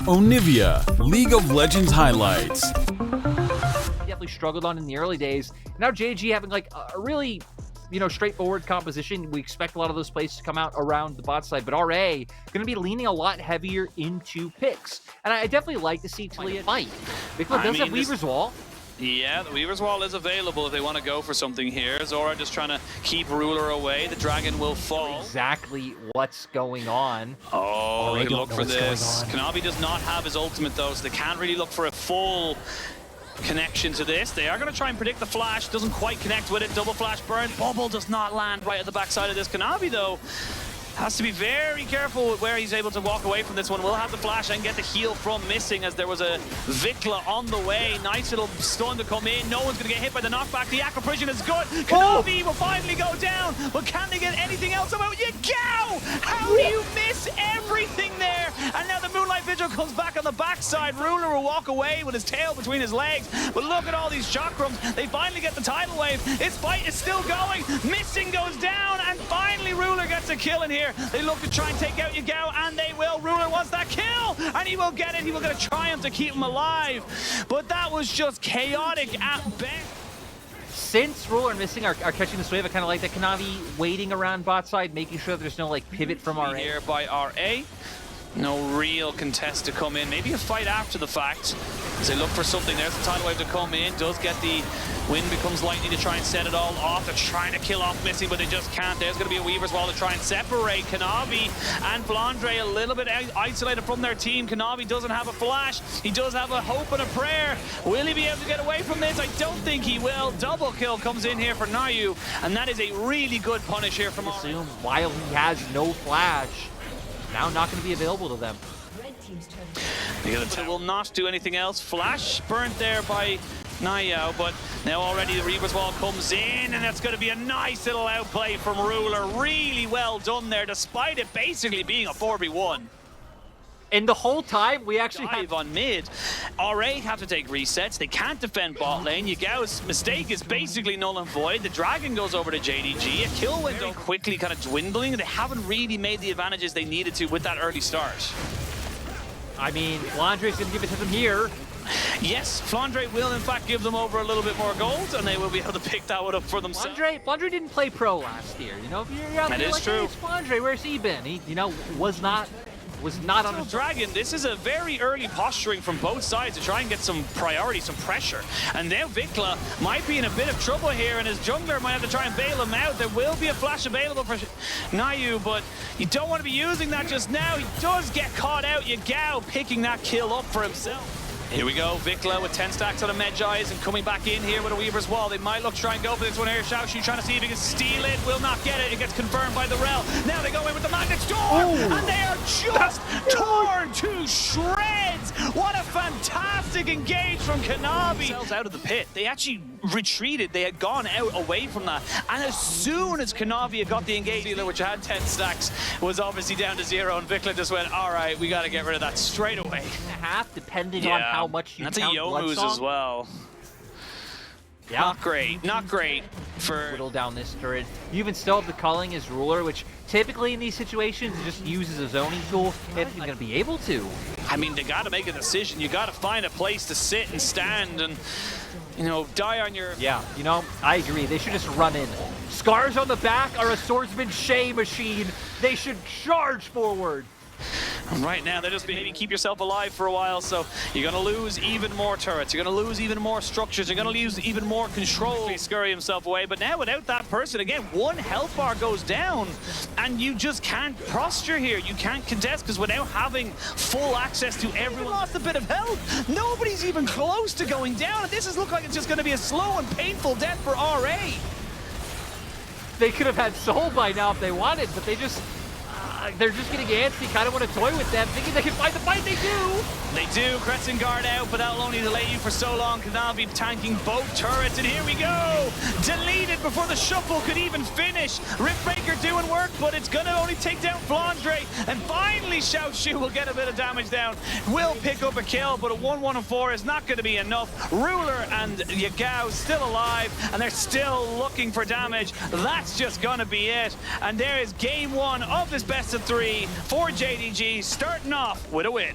Onivia, League of Legends highlights. Definitely struggled on in the early days. Now JDG having like a really, straightforward composition. We expect a lot of those plays to come out around the bot side, but RA going to be leaning a lot heavier into picks. And I definitely like to see Talia fight. Vikla does have Weaver's Wall. Yeah, the Weaver's Wall is available if they want to go for something here. Zora just trying to keep Ruler away. The dragon will fall. Exactly what's going on. Oh, they can look for this. Kanavi does not have his ultimate though, so they can't really look for a full connection to this. They are going to try and predict the flash. Doesn't quite connect with it. Double flash burn. Bubble does not land right at the backside of this. Kanavi though has to be very careful with where he's able to walk away from this one. Will have the flash and get the heal from missing as there was a Vikla on the way. Nice little stun to come in. No one's going to get hit by the knockback. The Aqua Prison is good. Kanavi will finally go down, but can they get anything else about Yagao? How do you miss everything there? And now the Moonlight Vigil comes back on the backside. Ruler will walk away with his tail between his legs. But look at all these chakrams. They finally get the tidal wave. This fight is still going. Missing goes down, and finally Ruler gets a kill in here. They look to try and take out Yagao, and they will. Ruler wants that kill, and he will get it. He will get a triumph to keep him alive. But that was just chaotic at best. Since Ruler and Missing are catching this wave, I kind of like that Kanavi waiting around bot side, making sure there's no pivot from RA. Here by RA. No real contest to come in. Maybe a fight after the fact as they look for something. There's the tidal wave to come in. Does get the wind, becomes lightning to try and set it all off. They're trying to kill off Missing, but they just can't. There's going to be a Weaver's Wall to try and separate Kanavi and Flandre a little bit isolated from their team. Kanavi doesn't have a flash. He does have a hope and a prayer. Will he be able to get away from this? I don't think he will. Double kill comes in here for Nayu, and that is a really good punish here from Assume while he has no flash. Now not going to be available to them. It will not do anything else. Flash burnt there by Nayu, but now already the Reaper's Wall comes in, and that's going to be a nice little outplay from Ruler. Really well done there, despite it basically being a 4v1. And the whole time, we actually have on mid. RA have to take resets. They can't defend bot lane. Yagao's mistake is basically null and void. The dragon goes over to JDG. A kill window quickly kind of dwindling. They haven't really made the advantages they needed to with that early start. I mean, Flandre's going to give it to them here. Yes, Flandre will in fact give them over a little bit more gold, and they will be able to pick that one up for themselves. Flandre didn't play pro last year. If you're out there true. Hey, it's Flandre, where's he been? He, was not on a dragon. This is a very early posturing from both sides to try and get some priority, some pressure. And now Vikla might be in a bit of trouble here, and his jungler might have to try and bail him out. There will be a flash available for Nayu, but you don't want to be using that just now. He does get caught out. Yagao picking that kill up for himself. Here we go, Vikla with 10 stacks on a Medjai's and coming back in here with a Weaver's Wall. They might look to try and go for this one here. Xiaoxu trying to see if he can steal it. Will not get it. It gets confirmed by the Rel. Now they go in with the Magnet Storm, and they are just torn to shreds. What a fantastic engage from Kanavi. Out of the pit. They actually retreated. They had gone out away from that. And as soon as Kanavi had got the engage, which had 10 stacks, was obviously down to 0, and Vikla just went, all right, we got to get rid of that straight away. Half, depending on how much you count. That's a Youmu's as well. Yeah. Not great. Not great for whittle down this turret. You even still have the culling as Ruler, which typically in these situations just uses a zoning tool. If you're going to be able to. I mean, they got to make a decision. You got to find a place to sit and stand and, die on your... Yeah, I agree. They should just run in. Scars on the back are a swordsman Shay machine. They should charge forward. And right now, they're just maybe keep yourself alive for a while, so you're going to lose even more turrets. You're going to lose even more structures. You're going to lose even more control. He scurry himself away, but now without that person, again, one health bar goes down, and you just can't posture here. You can't contest, because without having full access to everyone, lost a bit of health. Nobody's even close to going down, and this is look like it's just going to be a slow and painful death for RA. They could have had Soul by now if they wanted, but they're just getting antsy, kind of want to toy with them, thinking they can fight the fight. They do! They do. Crescent Guard out, but that'll only delay you for so long. Kanavi tanking both turrets, and here we go! Deleted before the shuffle could even finish. Riftbreaker doing work, but it's going to only take down Flandre, and finally Xiaoxu will get a bit of damage down. Will pick up a kill, but a 1-1-4 is not going to be enough. Ruler and Yagao still alive, and they're still looking for damage. That's just going to be it. And there is game 1 of this best of 3 for JDG, starting off with a win.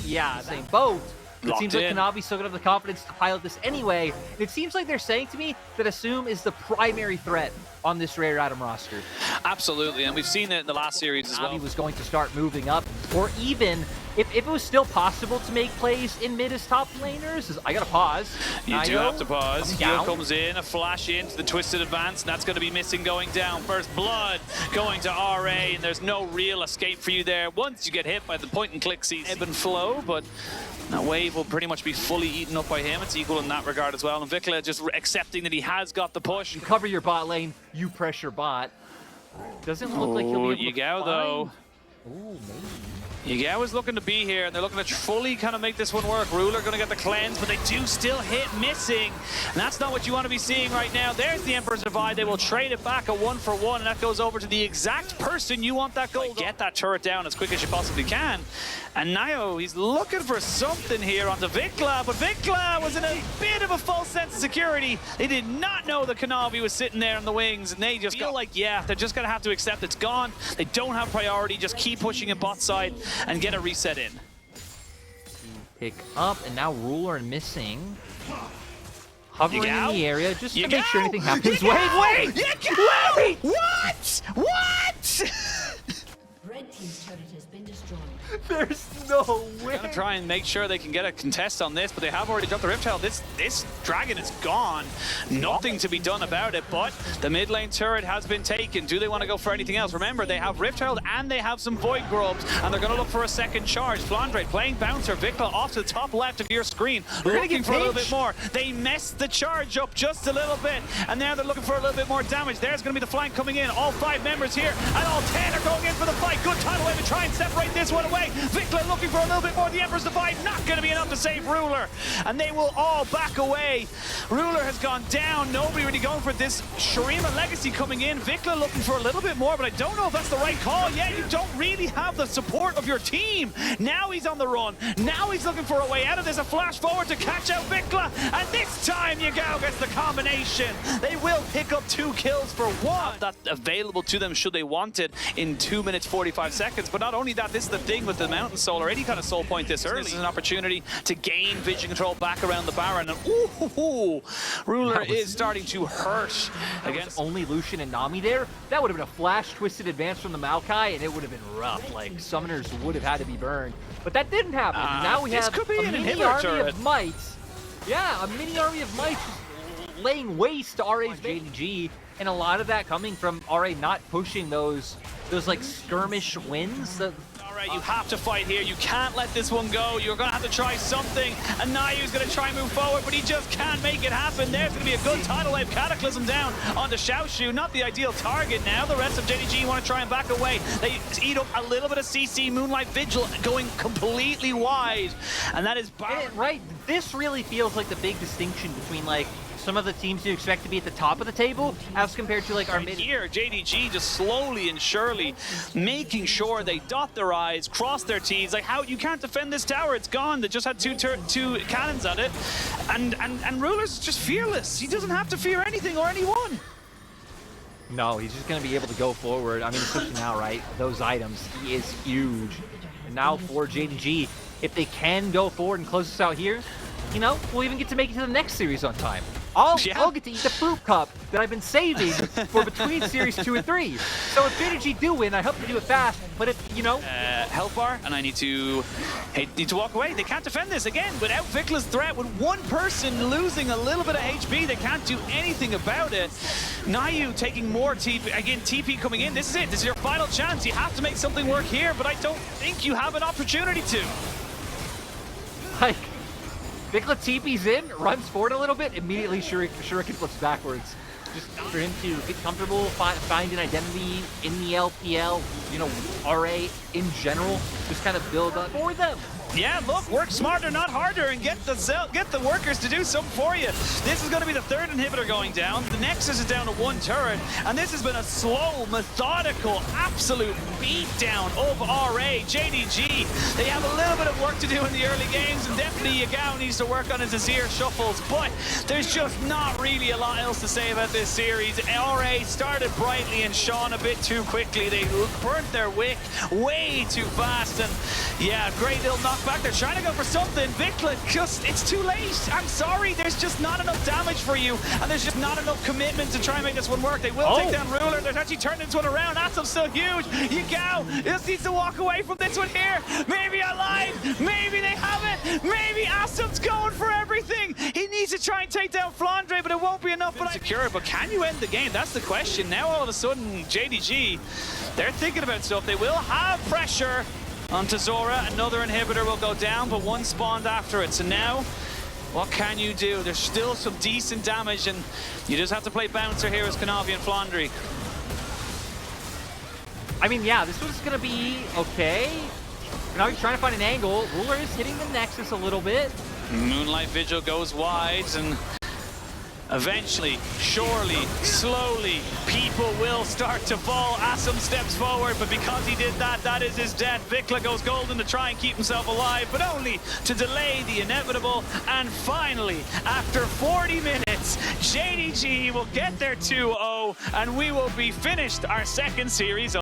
Yeah, same boat. It Locked seems like in. Kanavi's still gonna have the confidence to pilot this anyway. It seems like they're saying to me that Assume is the primary threat on this Rare Atom roster. Absolutely, and we've seen it in the last series as well. Kanavi was going to start moving up, or even if it was still possible to make plays in mid as top laners, I gotta pause. You do have to pause. coming Heal down. comes in, a flash into the twisted advance, and that's going to be missing going down. First blood going to RA, and there's no real escape for you there. Once you get hit by the point and click, see ebb and flow, but that wave will pretty much be fully eaten up by him. It's equal in that regard as well. And Vikla just accepting that he has got the push. You cover your bot lane, you pressure bot. Doesn't look like he'll be able to Yagao though. Ooh, maybe. Yagao is looking to be here, and they're looking to fully kind of make this one work. Ruler going to get the cleanse, but they do still hit missing. And that's not what you want to be seeing right now. There's the Emperor's Divide. They will trade it back a 1-for-1, and that goes over to the exact person you want that gold. Get that turret down as quick as you possibly can. And now he's looking for something here onto Vikla, but Vikla was in a bit of a false sense of security. They did not know that Kanavi was sitting there on the wings, and they just feel like, yeah, they're just going to have to accept it's gone. They don't have priority. Just keep pushing it bot side and get a reset in. Pick up, and now Ruler and missing. Hovering in Yagao? the area just to Yagao? make sure anything happens. Yagao? Wait! Yagao! Wait! What? What? Red team's turret has been destroyed. There's no way. Gonna try and make sure they can get a contest on this, but they have already dropped the Rift Herald. This dragon is gone. Nothing to be done about it, but the mid lane turret has been taken. Do they want to go for anything else? Remember, they have Rift Herald and they have some Void Grubs, and they're gonna look for a second charge. Flandre playing Bouncer, Vikla off to the top left of your screen, looking for a little bit more. They messed the charge up just a little bit, and now they're looking for a little bit more damage. There's gonna be the flank coming in. All 5 members here, and all 10 are going in for the fight. Good tidal wave to try and separate this one away. Vikla looking for a little bit more. The Emperor's Divide not going to be enough to save Ruler, and they will all back away. Ruler has gone down. Nobody really going for this. Shurima Legacy coming in. Vikla looking for a little bit more, but I don't know if that's the right call yet. You don't really have the support of your team. Now he's on the run. Now he's looking for a way out of this. A flash forward to catch out Vikla, and this time Yagao gets the combination. They will pick up 2 kills for 1. That's available to them should they want it in 2 minutes 45 seconds. But not only that, this is the thing with the Mountain Soul or any kind of soul point this early. This is an opportunity to gain vision control back around the Baron. And ooh, Ruler is starting to hurt against only Lucian and Nami there. That would have been a flash twisted advance from the Maokai, and it would have been rough. Like, summoners would have had to be burned. But that didn't happen. Now we this have could be a an mini inhibitor army turret. of mites. Yeah, a mini army of mites just laying waste to RA's JDG, and a lot of that coming from RA not pushing those like skirmish wins. Alright, you have to fight here. You can't let this one go. You're going to have to try something. And Nayu's going to try and move forward, but he just can't make it happen. There's going to be a good tidal wave Cataclysm down onto Xiaoshu. Not the ideal target now. The rest of JDG want to try and back away. They eat up a little bit of CC. Moonlight Vigil going completely wide. And that is right. This really feels like the big distinction between like some of the teams you expect to be at the top of the table as compared to like our mid. Here, JDG just slowly and surely making sure they dot their I's, cross their T's. Like, how you can't defend this tower, it's gone. They just had two cannons at it. And Ruler's just fearless. He doesn't have to fear anything or anyone. No, he's just going to be able to go forward. I mean, especially now, right? Those items, he is huge. And now for JDG, if they can go forward and close this out here, you know, we'll even get to make it to the next series on time. I'll get to eat the fruit cup that I've been saving for between Series 2 and 3. So if JDG do win, I hope they do it fast. But if, you know... Health bar, and I need to walk away. They can't defend this again. Without Vikla's threat, with one person losing a little bit of HP, they can't do anything about it. Nayu taking more TP. Again, TP coming in. This is it. This is your final chance. You have to make something work here, but I don't think you have an opportunity to. Like... Vikla TP's in, runs forward a little bit, immediately Shuriken flips backwards. Just for him to get comfortable, find an identity in the LPL, you know, RA in general, just kind of build up for them. Yeah, look, work smarter, not harder, and get the workers to do something for you. This is going to be the 3rd inhibitor going down. The Nexus is down to 1 turret, and this has been a slow, methodical, absolute beatdown of RA. JDG, they have a little bit of work to do in the early games, and definitely Yagao needs to work on his Azir shuffles, but there's just not really a lot else to say about this series. RA started brightly and shone a bit too quickly. They burnt their wick way too fast, and Yeah, great little knockback. They're trying to go for something. Vikla, just, it's too late. I'm sorry, there's just not enough damage for you, and there's just not enough commitment to try and make this one work. They will take down Ruler. They're actually turning this one around. Atom's still huge. Yagao just needs to walk away from this one here. Maybe I lied. Maybe they have it. Maybe Atom's going for everything. He needs to try and take down Flandre, but it won't be enough. But secure, but can you end the game? That's the question. Now all of a sudden, JDG, they're thinking about stuff. They will have pressure onto Zora. Another inhibitor will go down, but one spawned after it. So now, what can you do? There's still some decent damage, and you just have to play bouncer here as Kanavi and Flandre. I mean, yeah, this was going to be okay. Now he's trying to find an angle. Ruler is hitting the Nexus a little bit. Moonlight Vigil goes wide, and eventually, surely, slowly, people will start to fall. Asum steps forward, but because he did that, that is his death. Vikla goes golden to try and keep himself alive, but only to delay the inevitable. And finally, after 40 minutes, JDG will get their 2-0, and we will be finished our second series.